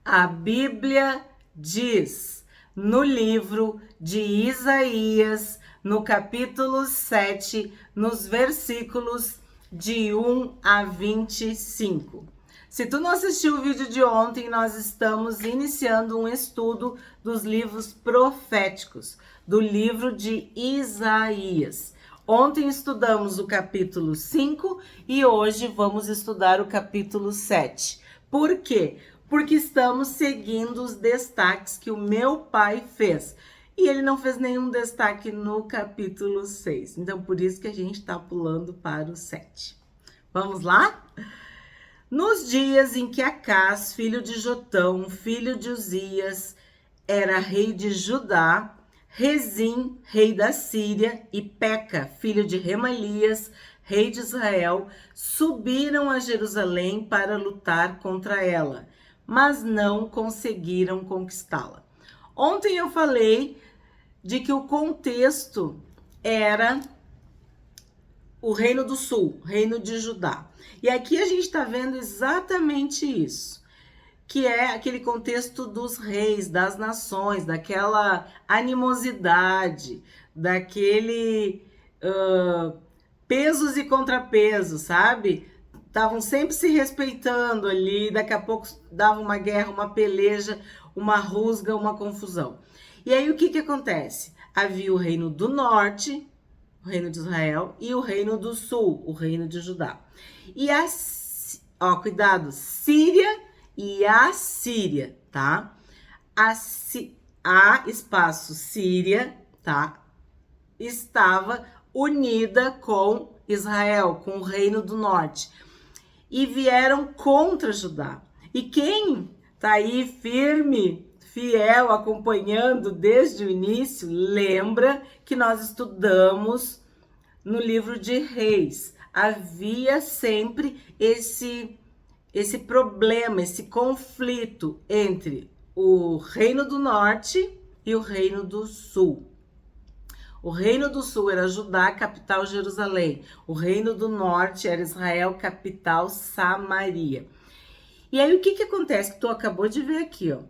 A Bíblia diz no livro de Isaías, no capítulo 7, nos versículos de 1 a 25. Se tu não assistiu o vídeo de ontem, nós estamos iniciando um estudo dos livros proféticos, do livro de Isaías. Ontem estudamos o capítulo 5 e hoje vamos estudar o capítulo 7. Por quê? Porque estamos seguindo os destaques que o meu pai fez. E ele não fez nenhum destaque no capítulo 6. Então, por isso que a gente está pulando para o 7. Vamos lá? Nos dias em que Acás, filho de Jotão, filho de Uzias, era rei de Judá, Rezim, rei da Síria, e Peca, filho de Remalias, rei de Israel, subiram a Jerusalém para lutar contra ela, mas não conseguiram conquistá-la. Ontem eu falei de que o contexto era o Reino do Sul, Reino de Judá. E aqui a gente está vendo exatamente isso, que é aquele contexto dos reis, das nações, daquela animosidade, daquele pesos e contrapesos, sabe? Estavam sempre se respeitando ali, daqui a pouco dava uma guerra, uma peleja, uma rusga, uma confusão. E aí o que acontece? Havia o reino do norte, o reino de Israel, e o reino do sul, o reino de Judá. E cuidado, Síria e Assíria, tá? A espaço Síria, tá? Estava unida com Israel, com o reino do norte. E vieram contra Judá. E quem tá aí firme, fiel, acompanhando desde o início, lembra que nós estudamos no livro de Reis. Havia sempre esse problema, esse conflito entre o reino do norte e o reino do sul. O reino do sul era Judá, capital Jerusalém. O reino do norte era Israel, capital Samaria. E aí o que acontece? Que tu acabou de ver aqui, ó.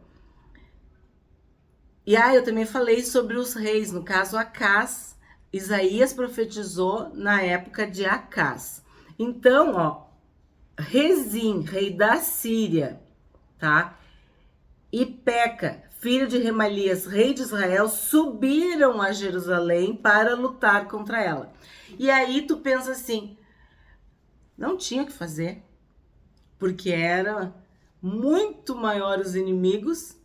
E eu também falei sobre os reis, no caso Acás. Isaías profetizou na época de Acás. Então, ó, Rezim, rei da Síria, tá? E Peca, filho de Remalias, rei de Israel, subiram a Jerusalém para lutar contra ela. E aí tu pensa assim, não tinha o que fazer, porque eram muito maiores os inimigos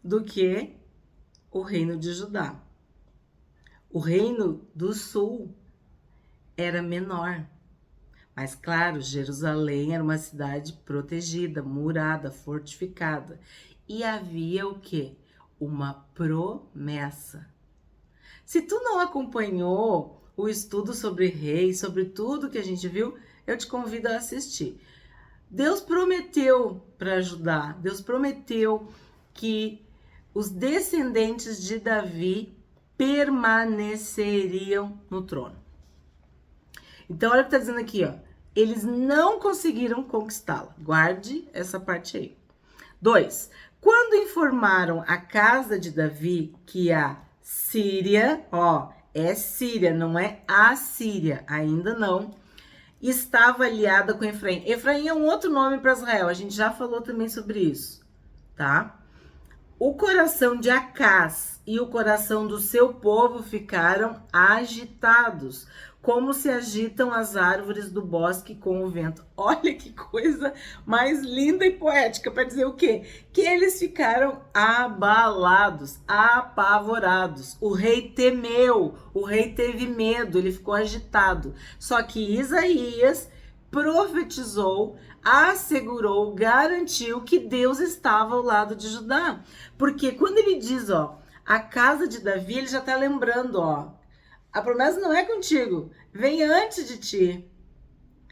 do que o reino de Judá. O reino do sul era menor. Mas claro, Jerusalém era uma cidade protegida, murada, fortificada. E havia o quê? Uma promessa. Se tu não acompanhou o estudo sobre reis, sobre tudo que a gente viu, eu te convido a assistir. Deus prometeu para ajudar, Deus prometeu que os descendentes de Davi permaneceriam no trono. Então, olha o que está dizendo aqui, ó. Eles não conseguiram conquistá-la. Guarde essa parte aí. 2. Quando informaram a casa de Davi que a Síria, ó, é Síria, não é a Síria, ainda não, estava aliada com Efraim. Efraim é um outro nome para Israel, a gente já falou também sobre isso, tá? O coração de Acás e o coração do seu povo ficaram agitados, como se agitam as árvores do bosque com o vento. Olha que coisa mais linda e poética para dizer o quê? Que eles ficaram abalados, apavorados. O rei temeu, o rei teve medo, ele ficou agitado. Só que Isaías profetizou, assegurou, garantiu que Deus estava ao lado de Judá. Porque quando ele diz, ó, a casa de Davi, ele já está lembrando, ó, a promessa não é contigo, vem antes de ti.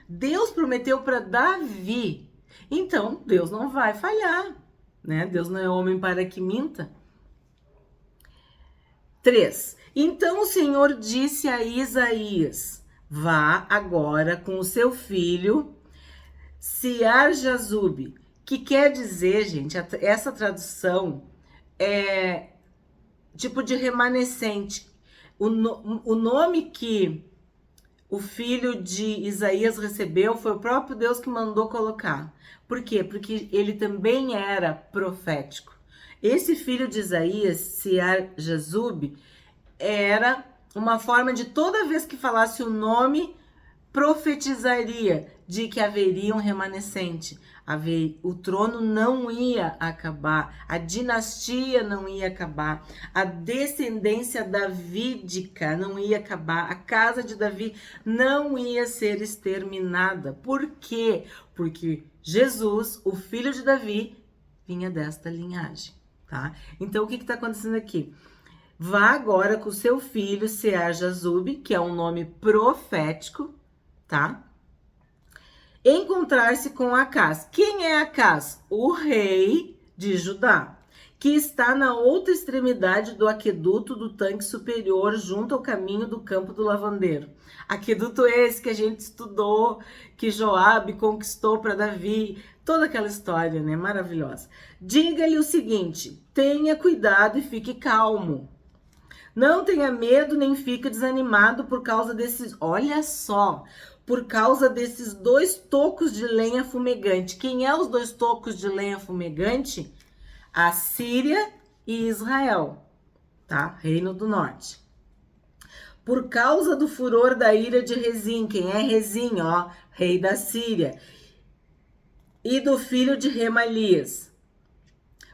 Deus prometeu para Davi, então Deus não vai falhar, né? Deus não é homem para que minta. 3. Então o Senhor disse a Isaías, vá agora com o seu filho Sear-Jazube, Que quer dizer, gente, essa tradução é tipo de remanescente. O nome que o filho de Isaías recebeu foi o próprio Deus que mandou colocar. Por quê? Porque ele também era profético. Esse filho de Isaías, Sear-Jazub, era uma forma de toda vez que falasse o nome, profetizaria de que haveria um remanescente. O trono não ia acabar, a dinastia não ia acabar, a descendência davídica não ia acabar, a casa de Davi não ia ser exterminada. Por quê? Porque Jesus, o filho de Davi, vinha desta linhagem, tá? Então, o que está acontecendo aqui? Vá agora com o seu filho, Sear-Jazub, que é um nome profético, tá? Encontrar-se com Acaz. Quem é Acaz? O rei de Judá, que está na outra extremidade do aqueduto do tanque superior, junto ao caminho do campo do lavandeiro. Aqueduto esse que a gente estudou, que Joabe conquistou para Davi, toda aquela história, né? Maravilhosa. Diga-lhe o seguinte: tenha cuidado e fique calmo. Não tenha medo nem fique desanimado por causa desses... Olha só, por causa desses 2 tocos de lenha fumegante. Quem é os 2 tocos de lenha fumegante? A Síria e Israel, tá? Reino do Norte. Por causa do furor da ira de Rezim. Quem é Rezim? Ó, rei da Síria. E do filho de Remalias.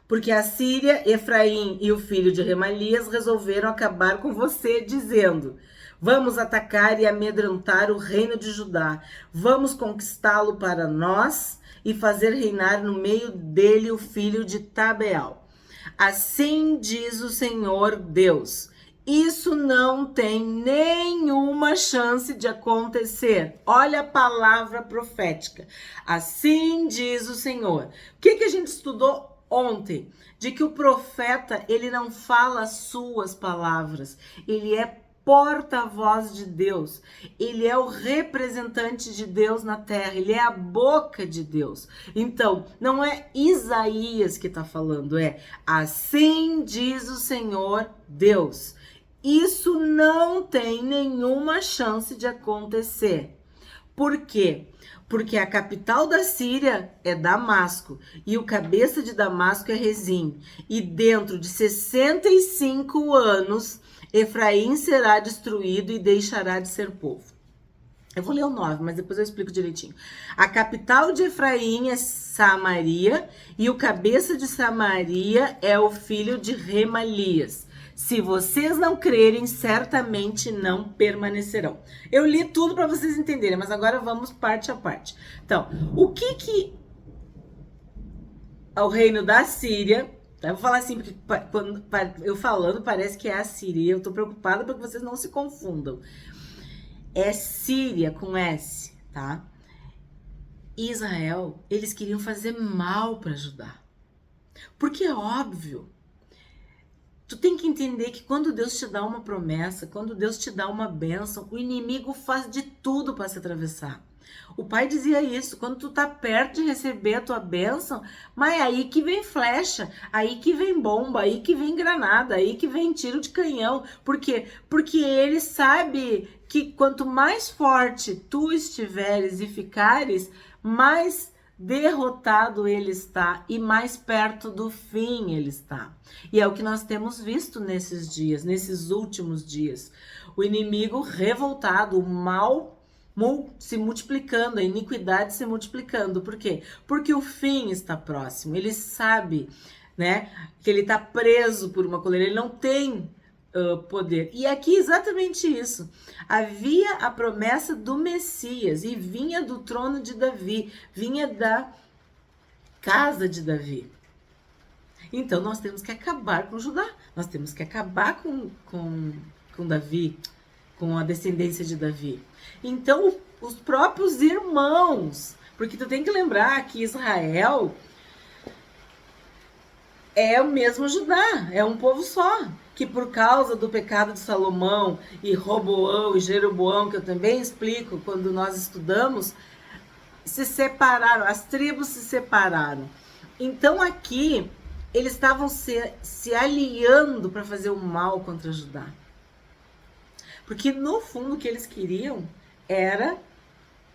Porque a Síria, Efraim e o filho de Remalias resolveram acabar com você, dizendo: vamos atacar e amedrontar o reino de Judá. Vamos conquistá-lo para nós e fazer reinar no meio dele o filho de Tabeal. Assim diz o Senhor Deus: isso não tem nenhuma chance de acontecer. Olha a palavra profética. Assim diz o Senhor. O que a gente estudou ontem? De que o profeta, ele não fala as suas palavras. Ele é porta-voz de Deus, ele é o representante de Deus na terra, ele é a boca de Deus. Então, não é Isaías que está falando, é assim diz o Senhor Deus. Isso não tem nenhuma chance de acontecer. Por quê? Porque a capital da Síria é Damasco e o cabeça de Damasco é Rezim. E dentro de 65 anos, Efraim será destruído e deixará de ser povo. Eu vou ler o 9, mas depois eu explico direitinho. A capital de Efraim é Samaria e o cabeça de Samaria é o filho de Remalias. Se vocês não crerem, certamente não permanecerão. Eu li tudo para vocês entenderem, mas agora vamos parte a parte. Então, o que o reino da Síria... Eu vou falar assim, porque quando eu falando parece que é a Síria. Eu tô preocupada para que vocês não se confundam. É Síria com S, tá? Israel, eles queriam fazer mal para Judá. Porque é óbvio. Tu tem que entender que quando Deus te dá uma promessa, quando Deus te dá uma bênção, o inimigo faz de tudo para se atravessar. O pai dizia isso, quando tu tá perto de receber a tua bênção, mas aí que vem flecha, aí que vem bomba, aí que vem granada, aí que vem tiro de canhão. Por quê? Porque ele sabe que quanto mais forte tu estiveres e ficares, mais derrotado ele está e mais perto do fim ele está. E é o que nós temos visto nesses dias, nesses últimos dias. O inimigo revoltado, o mal se multiplicando, a iniquidade se multiplicando. Por quê? Porque o fim está próximo. Ele sabe, né, que ele está preso por uma coleira, ele não tem poder. E aqui exatamente isso. Havia a promessa do Messias e vinha do trono de Davi, vinha da casa de Davi. Então nós temos que acabar com Judá, nós temos que acabar com Davi, com a descendência de Davi. Então os próprios irmãos, porque tu tem que lembrar que Israel é o mesmo Judá, é um povo só, que por causa do pecado de Salomão e Roboão e Jeroboão, que eu também explico quando nós estudamos, se separaram, as tribos se separaram. Então aqui eles estavam se aliando para fazer o mal contra Judá. Porque no fundo o que eles queriam era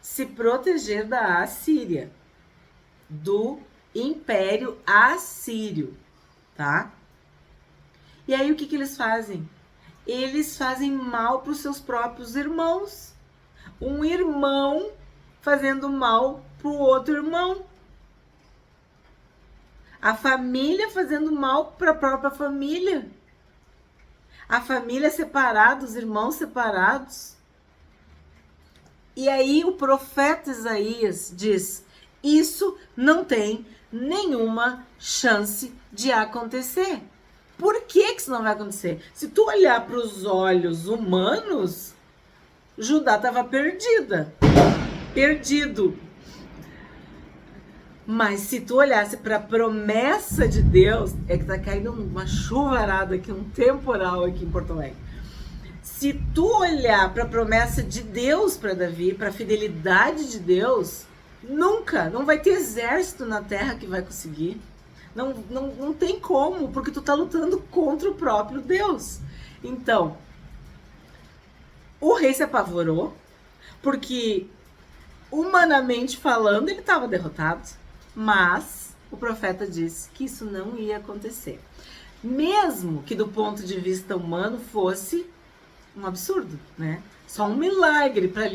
se proteger da Assíria, do Império Assírio, tá? E aí o que eles fazem? Eles fazem mal para os seus próprios irmãos. Um irmão fazendo mal para o outro irmão. A família fazendo mal para a própria família. A família separada, os irmãos separados. E aí o profeta Isaías diz: isso não tem nenhuma chance de acontecer. Por que isso não vai acontecer? Se tu olhar para os olhos humanos, Judá estava perdida. Perdido. Mas se tu olhasse para a promessa de Deus, é que tá caindo uma chuvarada aqui, um temporal aqui em Porto Alegre. Se tu olhar para a promessa de Deus para Davi, para a fidelidade de Deus, nunca, não vai ter exército na terra que vai conseguir. Não tem como, porque tu tá lutando contra o próprio Deus. Então, o rei se apavorou, porque humanamente falando, ele estava derrotado. Mas o profeta disse que isso não ia acontecer. Mesmo que do ponto de vista humano fosse um absurdo, né? Só um milagre para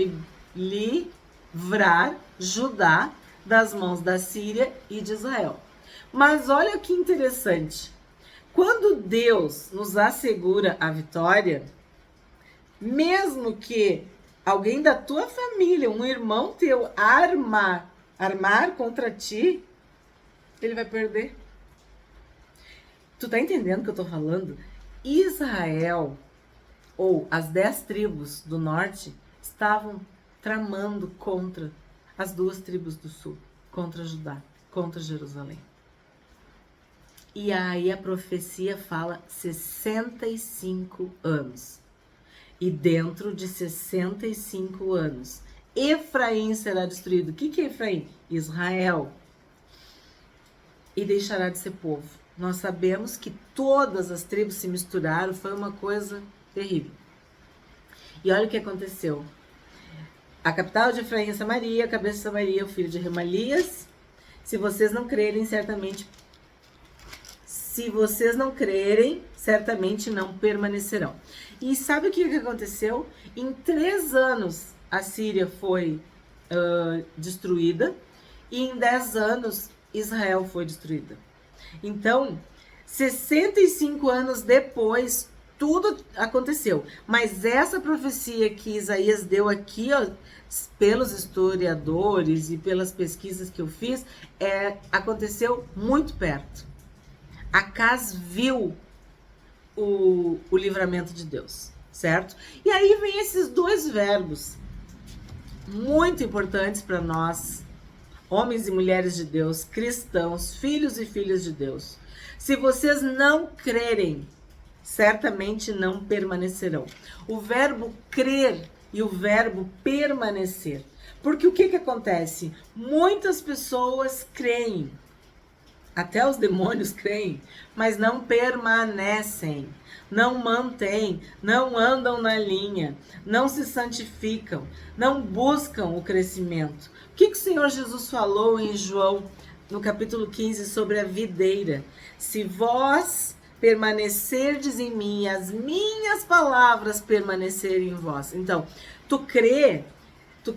livrar Judá das mãos da Síria e de Israel. Mas olha que interessante. Quando Deus nos assegura a vitória, mesmo que alguém da tua família, um irmão teu, armar contra ti, ele vai perder. Tu tá entendendo o que eu tô falando? Israel, ou as 10 tribos do norte, estavam tramando contra as 2 tribos do sul, contra Judá, contra Jerusalém. E aí a profecia fala 65 anos. E dentro de 65 anos, Efraim será destruído. O que é Efraim? Israel. E deixará de ser povo. Nós sabemos que todas as tribos se misturaram, foi uma coisa terrível. E olha o que aconteceu. A capital de Efraim é Samaria, a cabeça de Samaria, o filho de Remalias. Se vocês não crerem, certamente não permanecerão. E sabe o que aconteceu? Em 3 anos, a Síria foi destruída, e em 10 anos, Israel foi destruída. Então, 65 anos depois, tudo aconteceu. Mas essa profecia que Isaías deu aqui, ó, pelos historiadores e pelas pesquisas que eu fiz, aconteceu muito perto. Acaz viu o livramento de Deus, certo? E aí vem esses 2 verbos muito importantes para nós, homens e mulheres de Deus, cristãos, filhos e filhas de Deus. Se vocês não crerem, certamente não permanecerão. O verbo crer e o verbo permanecer. Porque o que acontece? Muitas pessoas creem, até os demônios creem, mas não permanecem, não mantêm, não andam na linha, não se santificam, não buscam o crescimento. O que o Senhor Jesus falou em João, no capítulo 15, sobre a videira? Se vós permanecerdes em mim, as minhas palavras permanecerem em vós. Então, tu crê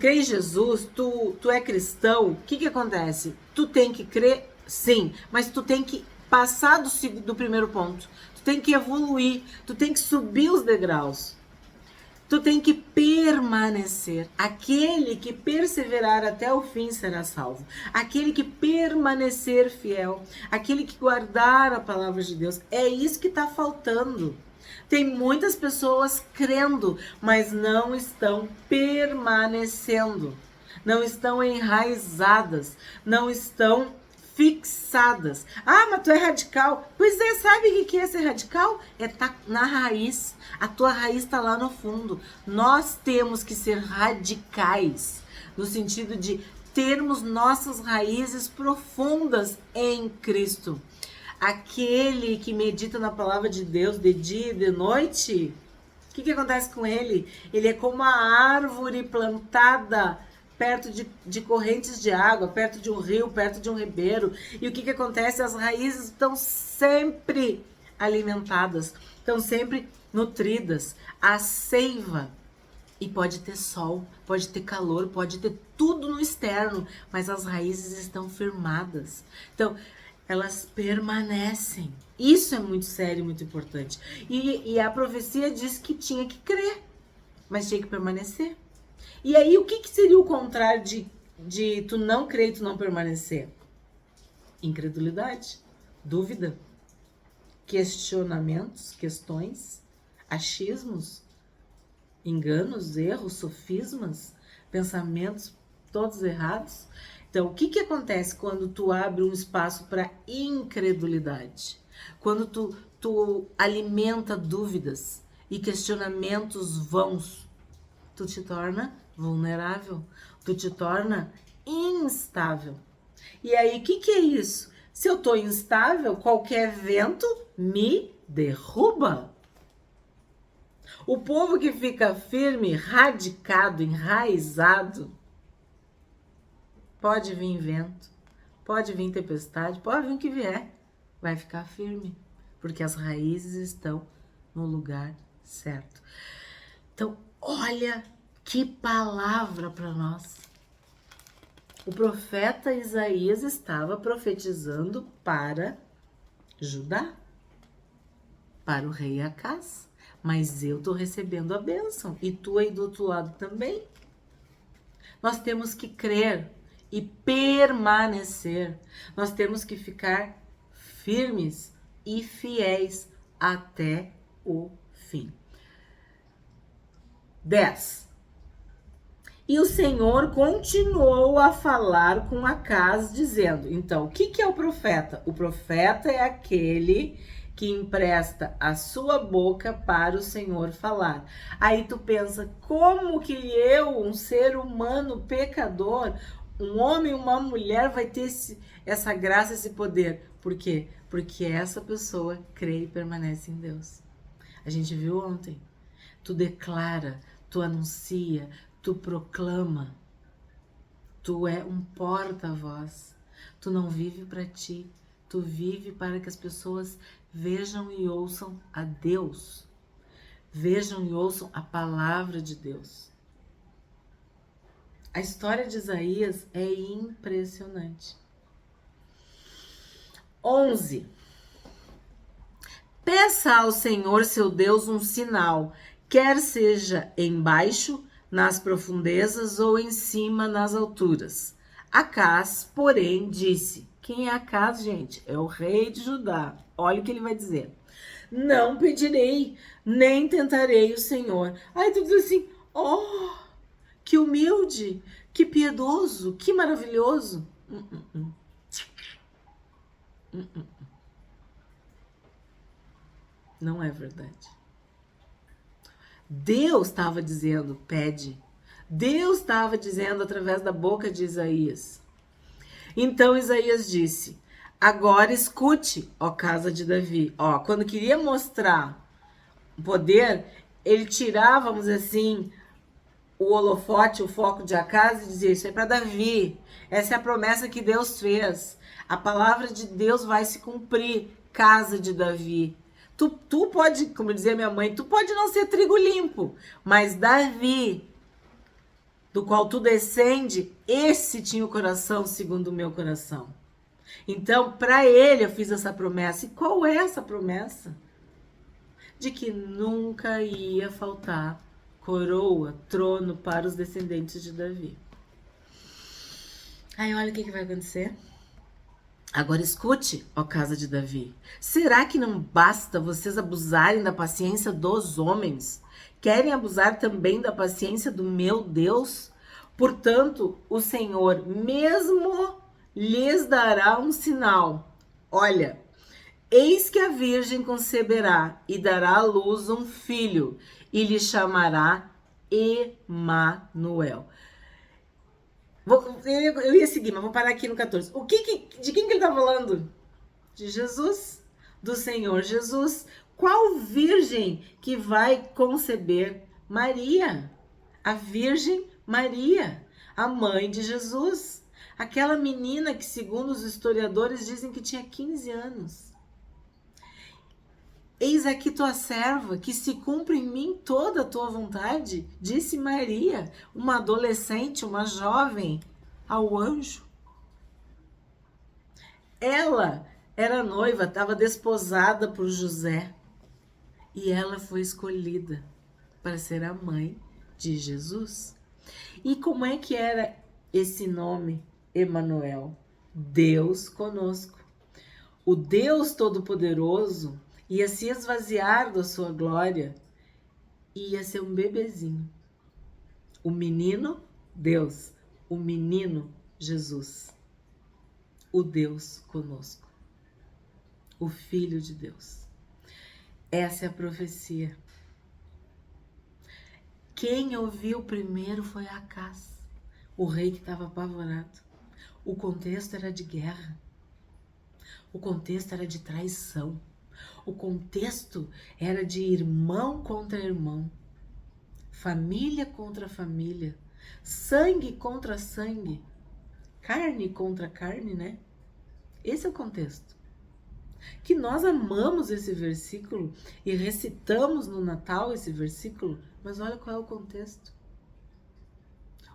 em Jesus, tu é cristão, o que acontece? Tu tem que crer, sim, mas tu tem que passar do primeiro ponto. Tu tem que evoluir, tu tem que subir os degraus. Tu tem que permanecer. Aquele que perseverar até o fim será salvo. Aquele que permanecer fiel. Aquele que guardar a palavra de Deus. É isso que está faltando. Tem muitas pessoas crendo, mas não estão permanecendo. Não estão enraizadas. Não estão fixadas. Ah, mas tu é radical. Pois é, sabe o que é ser radical? É estar na raiz. A tua raiz está lá no fundo. Nós temos que ser radicais, no sentido de termos nossas raízes profundas em Cristo. Aquele que medita na palavra de Deus de dia e de noite, o que acontece com ele? Ele é como uma árvore plantada perto de correntes de água, perto de um rio, perto de um ribeiro. E o que acontece? As raízes estão sempre alimentadas, estão sempre nutridas. A seiva, e pode ter sol, pode ter calor, pode ter tudo no externo, mas as raízes estão firmadas. Então, elas permanecem. Isso é muito sério, muito importante. E a profecia diz que tinha que crer, mas tinha que permanecer. E aí, o que seria o contrário de tu não crer e tu não permanecer? Incredulidade, dúvida, questionamentos, questões, achismos, enganos, erros, sofismas, pensamentos todos errados. Então, o que acontece quando tu abre um espaço para incredulidade? Quando tu alimenta dúvidas e questionamentos vãos, tu te torna vulnerável, tu te torna instável. E aí, o que é isso? Se eu tô instável, qualquer vento me derruba. O povo que fica firme, radicado, enraizado, pode vir vento, pode vir tempestade, pode vir o que vier, vai ficar firme, porque as raízes estão no lugar certo. Então, olha que palavra para nós. O profeta Isaías estava profetizando para Judá, para o rei Acás. Mas eu estou recebendo a bênção e tu aí do outro lado também. Nós temos que crer e permanecer. Nós temos que ficar firmes e fiéis até o fim. 10. E o Senhor continuou a falar com Acás, dizendo... Então, o que é o profeta? O profeta é aquele que empresta a sua boca para o Senhor falar. Aí tu pensa, como que eu, um ser humano pecador, um homem, uma mulher, vai ter essa graça, esse poder? Por quê? Porque essa pessoa crê e permanece em Deus. A gente viu ontem. Tu declara, tu anuncia, tu proclama. Tu é um porta-voz. Tu não vive para ti. Tu vive para que as pessoas vejam e ouçam a Deus. Vejam e ouçam a palavra de Deus. A história de Isaías é impressionante. 11. Peça ao Senhor seu Deus um sinal, quer seja embaixo, nas profundezas, ou em cima, nas alturas. Acás, porém, disse... Quem é Acás, gente? É o rei de Judá. Olha o que ele vai dizer. Não pedirei, nem tentarei o Senhor. Aí tu diz assim, oh, que humilde, que piedoso, que maravilhoso. Não é verdade. Deus estava dizendo, pede. Deus estava dizendo através da boca de Isaías. Então Isaías disse, agora escute, ó casa de Davi. Ó, quando queria mostrar o poder, ele tirava, vamos dizer assim, o holofote, o foco de Acás e dizia, isso é para Davi. Essa é a promessa que Deus fez. A palavra de Deus vai se cumprir, casa de Davi. Tu pode, como dizia minha mãe, tu pode não ser trigo limpo, mas Davi, do qual tu descende, esse tinha o coração segundo o meu coração. Então, para ele eu fiz essa promessa. E qual é essa promessa? De que nunca ia faltar coroa, trono para os descendentes de Davi. Aí olha o que vai acontecer. Agora escute, ó casa de Davi. Será que não basta vocês abusarem da paciência dos homens? Querem abusar também da paciência do meu Deus? Portanto, o Senhor mesmo lhes dará um sinal. Olha, eis que a virgem conceberá e dará à luz um filho e lhe chamará Emanuel. Eu ia seguir, mas vou parar aqui no 14. De quem que ele tá falando? De Jesus, do Senhor Jesus. Qual virgem que vai conceber? Maria, a Virgem Maria, a mãe de Jesus. Aquela menina que, segundo os historiadores, dizem que tinha 15 anos. Eis aqui tua serva, que se cumpre em mim toda a tua vontade, disse Maria, uma adolescente, uma jovem, ao anjo. Ela era noiva, estava desposada por José, e ela foi escolhida para ser a mãe de Jesus. E como é que era esse nome, Emanuel? Deus conosco. O Deus Todo-Poderoso ia se esvaziar da sua glória e ia ser um bebezinho. O menino, Deus. O menino, Jesus. O Deus conosco. O Filho de Deus. Essa é a profecia. Quem ouviu primeiro foi Acás, o rei que estava apavorado. O contexto era de guerra. O contexto era de traição. O contexto era de irmão contra irmão. Família contra família. Sangue contra sangue. Carne contra carne, né? Esse é o contexto. Que nós amamos esse versículo e recitamos no Natal esse versículo, mas olha qual é o contexto.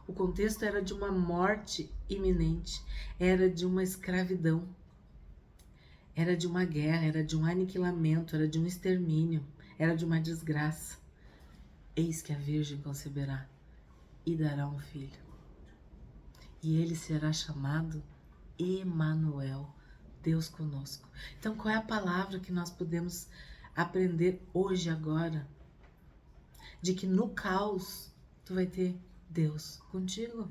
O contexto era de uma morte iminente, era de uma escravidão, era de uma guerra, era de um aniquilamento, era de um extermínio, era de uma desgraça. Eis que a Virgem conceberá e dará um filho. E ele será chamado Emanuel, Deus conosco. Então, qual é a palavra que nós podemos aprender hoje, agora? De que no caos, tu vai ter Deus contigo.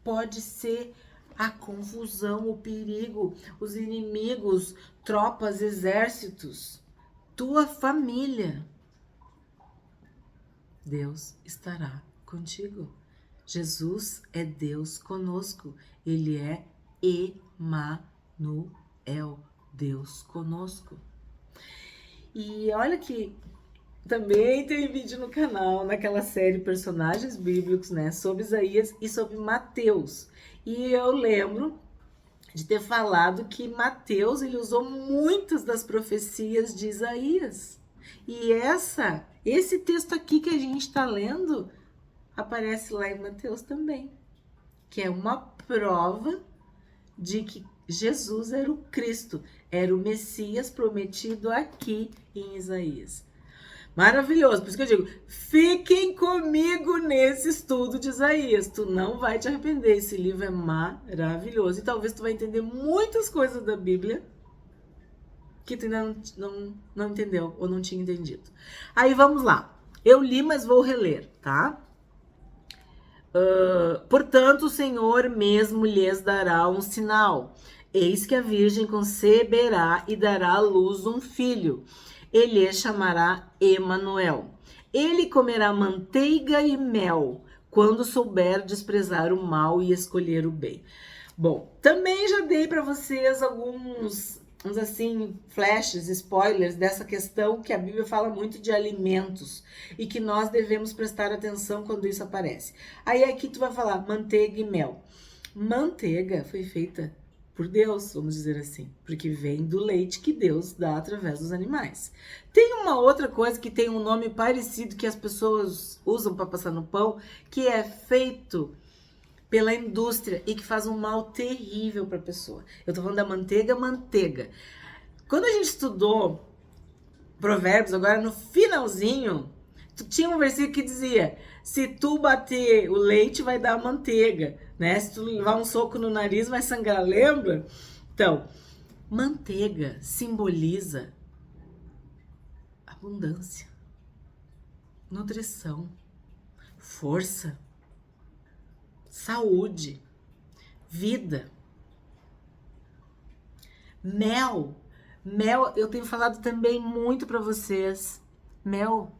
Pode ser a confusão, o perigo, os inimigos, tropas, exércitos, tua família. Deus estará contigo. Jesus é Deus conosco. Ele é Emanuel, Deus conosco. E olha que também tem vídeo no canal, naquela série Personagens Bíblicos, né? Sobre Isaías e sobre Mateus. E eu lembro de ter falado que Mateus, ele usou muitas das profecias de Isaías. E esse texto aqui que a gente está lendo, aparece lá em Mateus também. Que é uma prova de que Jesus era o Cristo, era o Messias prometido aqui em Isaías. Maravilhoso, por isso que eu digo, fiquem comigo nesse estudo de Isaías, tu não vai te arrepender, esse livro é maravilhoso, e talvez tu vai entender muitas coisas da Bíblia que tu ainda não entendeu, ou não tinha entendido. Aí vamos lá, eu li, mas vou reler, tá? Portanto, o Senhor mesmo lhes dará um sinal. Eis que a Virgem conceberá e dará à luz um filho. Ele chamará Emanuel. Ele comerá manteiga e mel, quando souber desprezar o mal e escolher o bem. Bom, também já dei para vocês alguns assim, flashes, spoilers dessa questão que a Bíblia fala muito de alimentos e que nós devemos prestar atenção quando isso aparece. Aí aqui tu vai falar manteiga e mel. Manteiga foi feita por Deus, vamos dizer assim, porque vem do leite que Deus dá através dos animais. Tem uma outra coisa que tem um nome parecido que as pessoas usam para passar no pão, que é feito pela indústria e que faz um mal terrível para a pessoa. Eu tô falando da manteiga. Quando a gente estudou Provérbios, agora no finalzinho, tinha um versículo que dizia: se tu bater o leite, vai dar manteiga, né? Se tu levar um soco no nariz, vai sangrar, lembra? Então, manteiga simboliza abundância, nutrição, força, saúde, vida. Mel, eu tenho falado também muito para vocês. Mel.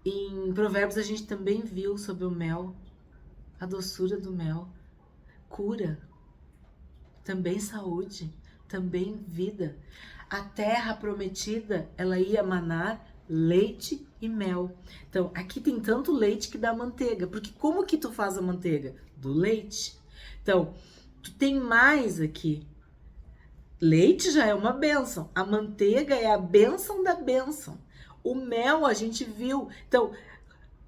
Em Provérbios a gente também viu sobre o mel. a doçura do mel, cura, também saúde, também vida. A terra prometida, ela ia manar leite e mel. Então, aqui tem tanto leite que dá manteiga, porque como que tu faz a manteiga? Do leite. Então, tu tem mais aqui. Leite já é uma bênção, a manteiga é a bênção da bênção. O mel a gente viu. Então,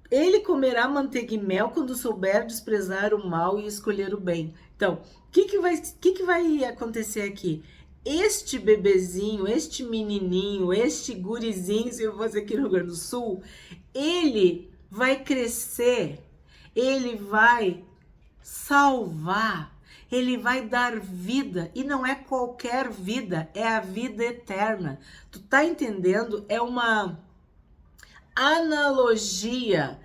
ele comerá manteiga e mel quando souber desprezar o mal e escolher o bem. Então, o que vai acontecer aqui? Este bebezinho, este menininho, este gurizinho, se eu fosse aqui no Rio Grande do Sul, ele vai crescer, ele vai salvar, ele vai dar vida, e não é qualquer vida, é a vida eterna. Tu tá entendendo? É uma analogia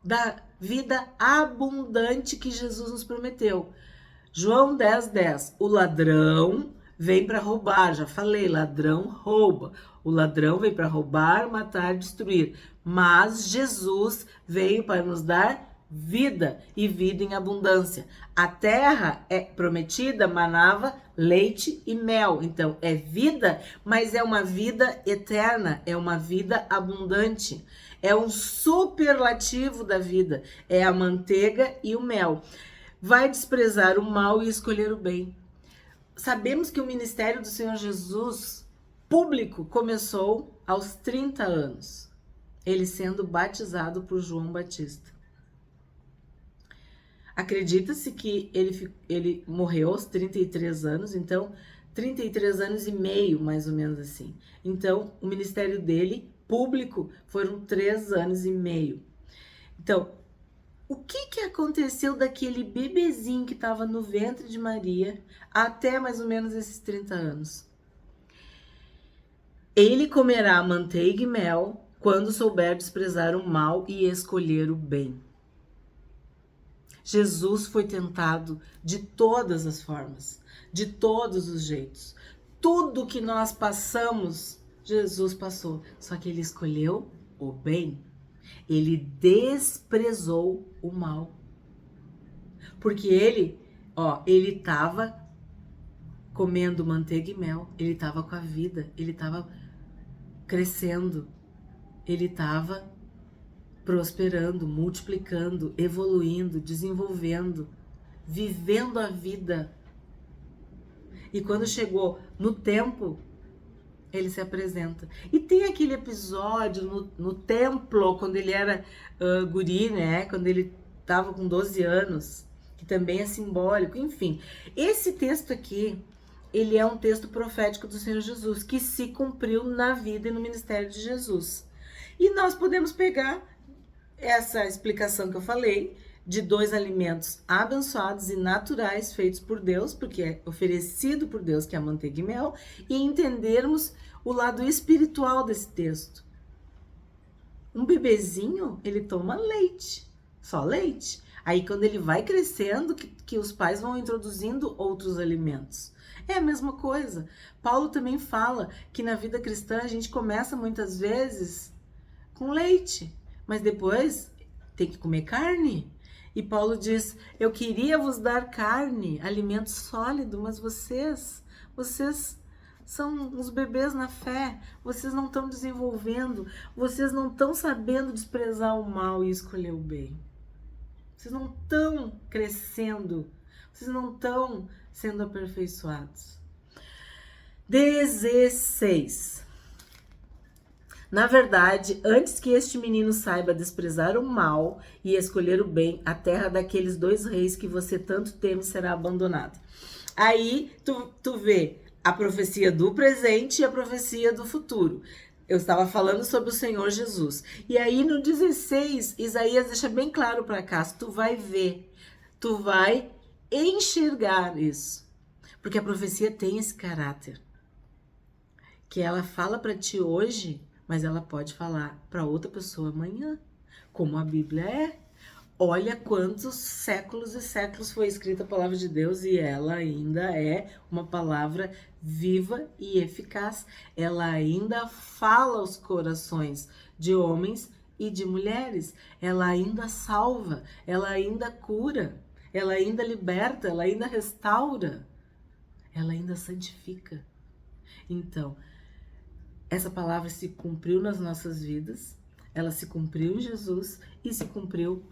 da vida abundante que Jesus nos prometeu. João 10:10, o ladrão vem para roubar, já falei, ladrão rouba. O ladrão vem para roubar, matar, destruir. Mas Jesus veio para nos dar vida e vida em abundância. A terra é prometida, manava leite e mel. Então é vida, mas é uma vida eterna, é uma vida abundante. É um superlativo da vida, é a manteiga e o mel. Vai desprezar o mal e escolher o bem. Sabemos que o ministério do Senhor Jesus público começou aos 30 anos, ele sendo batizado por João Batista. Acredita-se que ele morreu aos 33 anos, então 33 anos e meio, mais ou menos assim. Então, o ministério dele, público, foram 3 anos e meio. Então, o que aconteceu daquele bebezinho que estava no ventre de Maria até mais ou menos esses 30 anos? Ele comerá manteiga e mel quando souber desprezar o mal e escolher o bem. Jesus foi tentado de todas as formas, de todos os jeitos. Tudo que nós passamos, Jesus passou. Só que ele escolheu o bem. Ele desprezou o mal. Porque ele estava comendo manteiga e mel, ele estava com a vida, ele estava crescendo, ele estava prosperando, multiplicando, evoluindo, desenvolvendo, vivendo a vida. E quando chegou no tempo, ele se apresenta. E tem aquele episódio no templo, quando ele era guri, né? Quando ele estava com 12 anos, que também é simbólico. Enfim, esse texto aqui, ele é um texto profético do Senhor Jesus, que se cumpriu na vida e no ministério de Jesus. E nós podemos pegar essa explicação que eu falei, de 2 alimentos abençoados e naturais feitos por Deus, porque é oferecido por Deus, que é a manteiga e mel, e entendermos o lado espiritual desse texto. Um bebezinho, ele toma leite, só leite. Aí quando ele vai crescendo, que os pais vão introduzindo outros alimentos. É a mesma coisa. Paulo também fala que na vida cristã a gente começa muitas vezes com leite, mas depois tem que comer carne. E Paulo diz, eu queria vos dar carne, alimento sólido, mas vocês são uns bebês na fé, vocês não estão desenvolvendo, vocês não estão sabendo desprezar o mal e escolher o bem. Vocês não estão crescendo, vocês não estão sendo aperfeiçoados. 16. Na verdade, antes que este menino saiba desprezar o mal e escolher o bem, a terra daqueles 2 reis que você tanto teme será abandonada. Aí tu vê a profecia do presente e a profecia do futuro. Eu estava falando sobre o Senhor Jesus. E aí no 16, Isaías deixa bem claro para cá, tu vai ver, tu vai enxergar isso. Porque a profecia tem esse caráter. Que ela fala para ti hoje, mas ela pode falar para outra pessoa amanhã, como a Bíblia é. Olha quantos séculos e séculos foi escrita a palavra de Deus e ela ainda é uma palavra viva e eficaz. Ela ainda fala aos corações de homens e de mulheres. Ela ainda salva, ela ainda cura, ela ainda liberta, ela ainda restaura, ela ainda santifica. Então, essa palavra se cumpriu nas nossas vidas, ela se cumpriu em Jesus e se cumpriu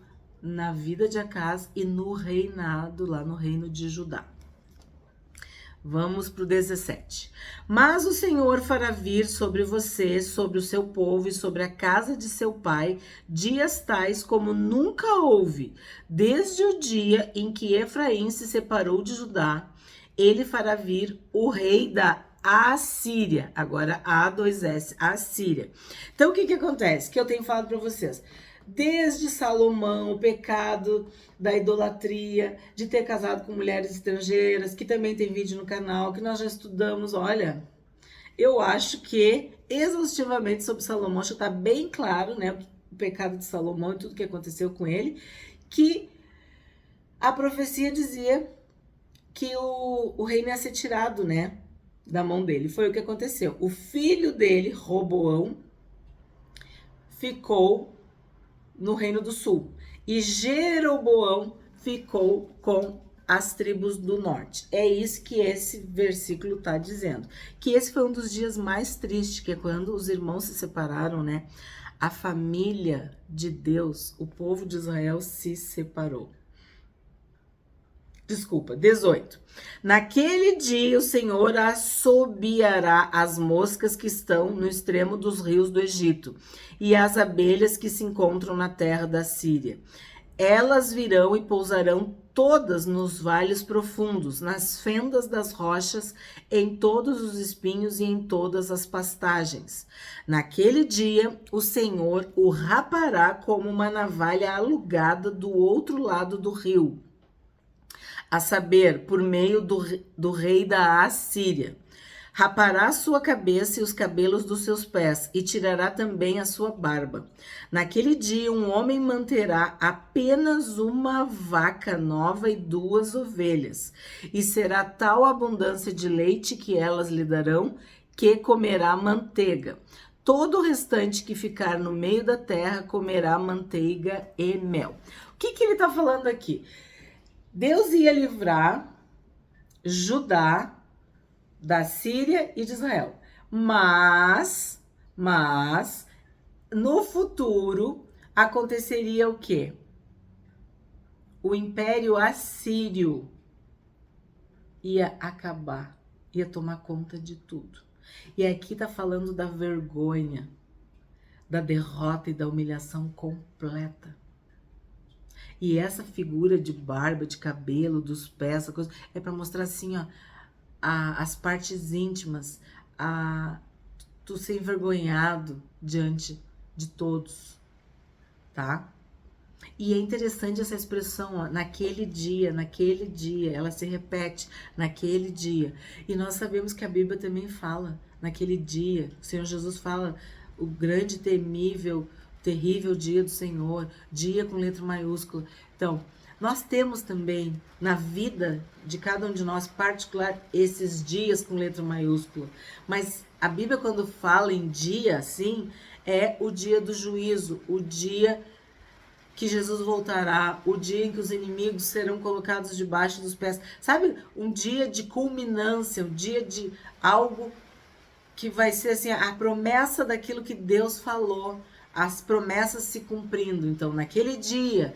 na vida de Acás e no reinado, lá no reino de Judá. Vamos para o 17. Mas o Senhor fará vir sobre você, sobre o seu povo e sobre a casa de seu pai, dias tais como nunca houve, desde o dia em que Efraim se separou de Judá. Ele fará vir o rei da Assíria. Agora, A2S, Assíria. Então, o que acontece? Que eu tenho falado para vocês. Desde Salomão, o pecado da idolatria, de ter casado com mulheres estrangeiras, que também tem vídeo no canal, que nós já estudamos, olha, eu acho que exaustivamente sobre Salomão, acho que está bem claro, né, o pecado de Salomão e tudo que aconteceu com ele, que a profecia dizia que o reino ia ser tirado, né, da mão dele. Foi o que aconteceu. O filho dele, Roboão, ficou no Reino do Sul. E Jeroboão ficou com as tribos do norte. É isso que esse versículo está dizendo. Que esse foi um dos dias mais tristes, que é quando os irmãos se separaram, né? A família de Deus, o povo de Israel se separou. Desculpa, 18. Naquele dia o Senhor assobiará as moscas que estão no extremo dos rios do Egito e as abelhas que se encontram na terra da Síria. Elas virão e pousarão todas nos vales profundos, nas fendas das rochas, em todos os espinhos e em todas as pastagens. Naquele dia o Senhor o rapará como uma navalha alugada do outro lado do rio, a saber, por meio do rei da Assíria. Rapará sua cabeça e os cabelos dos seus pés, e tirará também a sua barba. Naquele dia, um homem manterá apenas uma vaca nova e 2 ovelhas, e será tal abundância de leite que elas lhe darão, que comerá manteiga. Todo o restante que ficar no meio da terra comerá manteiga e mel. O que ele está falando aqui? Deus ia livrar Judá da Síria e de Israel. Mas no futuro aconteceria o quê? O Império Assírio ia acabar, ia tomar conta de tudo. E aqui tá falando da vergonha, da derrota e da humilhação completa. E essa figura de barba, de cabelo, dos pés, essa coisa, é para mostrar assim, ó, as partes íntimas, tu ser envergonhado diante de todos, tá? E é interessante essa expressão, ó, naquele dia, ela se repete, naquele dia. E nós sabemos que a Bíblia também fala, naquele dia, o Senhor Jesus fala, o grande, temível, terrível dia do Senhor, dia com letra maiúscula. Então, nós temos também na vida de cada um de nós, particular, esses dias com letra maiúscula. Mas a Bíblia, quando fala em dia, assim, é o dia do juízo, o dia que Jesus voltará, o dia em que os inimigos serão colocados debaixo dos pés. Sabe, um dia de culminância, um dia de algo que vai ser assim, a promessa daquilo que Deus falou, as promessas se cumprindo. Então, naquele dia,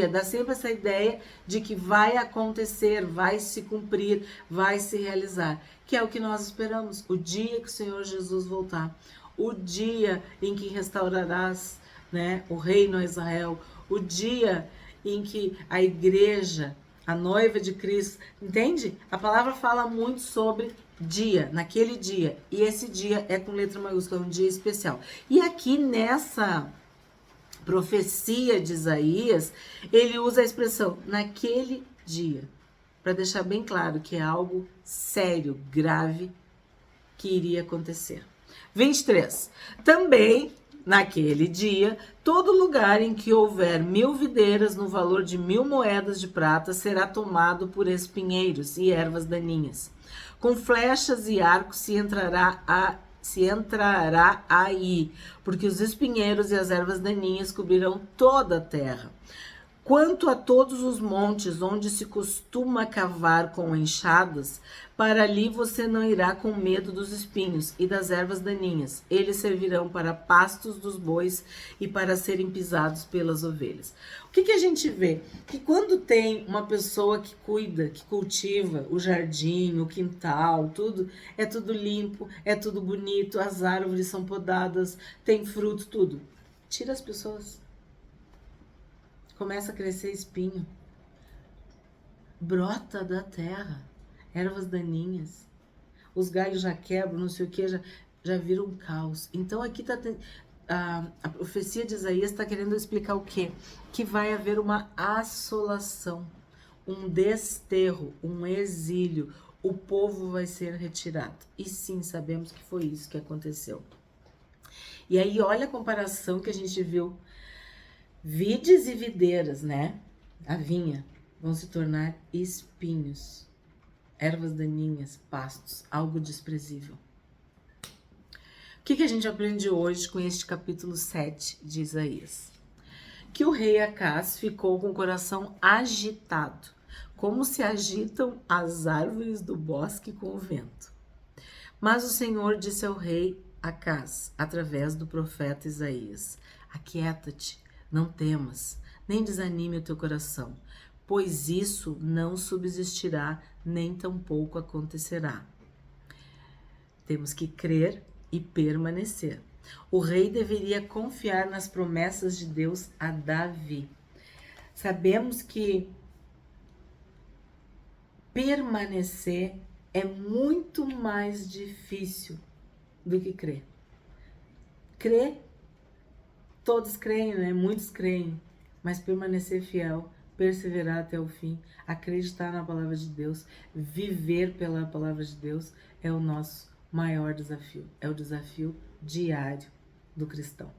dá sempre essa ideia de que vai acontecer, vai se cumprir, vai se realizar, que é o que nós esperamos, o dia que o Senhor Jesus voltar, o dia em que restaurarás, né, o reino a Israel, o dia em que a igreja, a noiva de Cristo, entende? A palavra fala muito sobre dia, naquele dia, e esse dia é com letra maiúscula, é um dia especial. E aqui nessa profecia de Isaías, ele usa a expressão naquele dia, para deixar bem claro que é algo sério, grave, que iria acontecer. 23. Também, naquele dia, todo lugar em que houver 1000 videiras no valor de 1000 moedas de prata será tomado por espinheiros e ervas daninhas. Com flechas e arcos se entrará se entrará aí, porque os espinheiros e as ervas daninhas cobrirão toda a terra. Quanto a todos os montes onde se costuma cavar com enxadas, para ali você não irá com medo dos espinhos e das ervas daninhas. Eles servirão para pastos dos bois e para serem pisados pelas ovelhas. O que a gente vê? Que quando tem uma pessoa que cuida, que cultiva o jardim, o quintal, tudo, é tudo limpo, é tudo bonito, as árvores são podadas, tem fruto, tudo. Tira as pessoas. Começa a crescer espinho, brota da terra, ervas daninhas, os galhos já quebram, não sei o que, já vira um caos. Então aqui a profecia de Isaías está querendo explicar o quê? Que vai haver uma assolação, um desterro, um exílio, o povo vai ser retirado. E sim, sabemos que foi isso que aconteceu. E aí olha a comparação que a gente viu. Vides e videiras, né? A vinha vão se tornar espinhos, ervas daninhas, pastos, algo desprezível. O que a gente aprende hoje com este capítulo 7 de Isaías? Que o rei Acaz ficou com o coração agitado, como se agitam as árvores do bosque com o vento. Mas o Senhor disse ao rei Acaz, através do profeta Isaías: aquieta-te, não temas, nem desanime o teu coração, pois isso não subsistirá, nem tampouco acontecerá. Temos que crer e permanecer. O rei deveria confiar nas promessas de Deus a Davi. Sabemos que permanecer é muito mais difícil do que crer. Crer, todos creem, né? Muitos creem, mas permanecer fiel, perseverar até o fim, acreditar na palavra de Deus, viver pela palavra de Deus é o nosso maior desafio, é o desafio diário do cristão.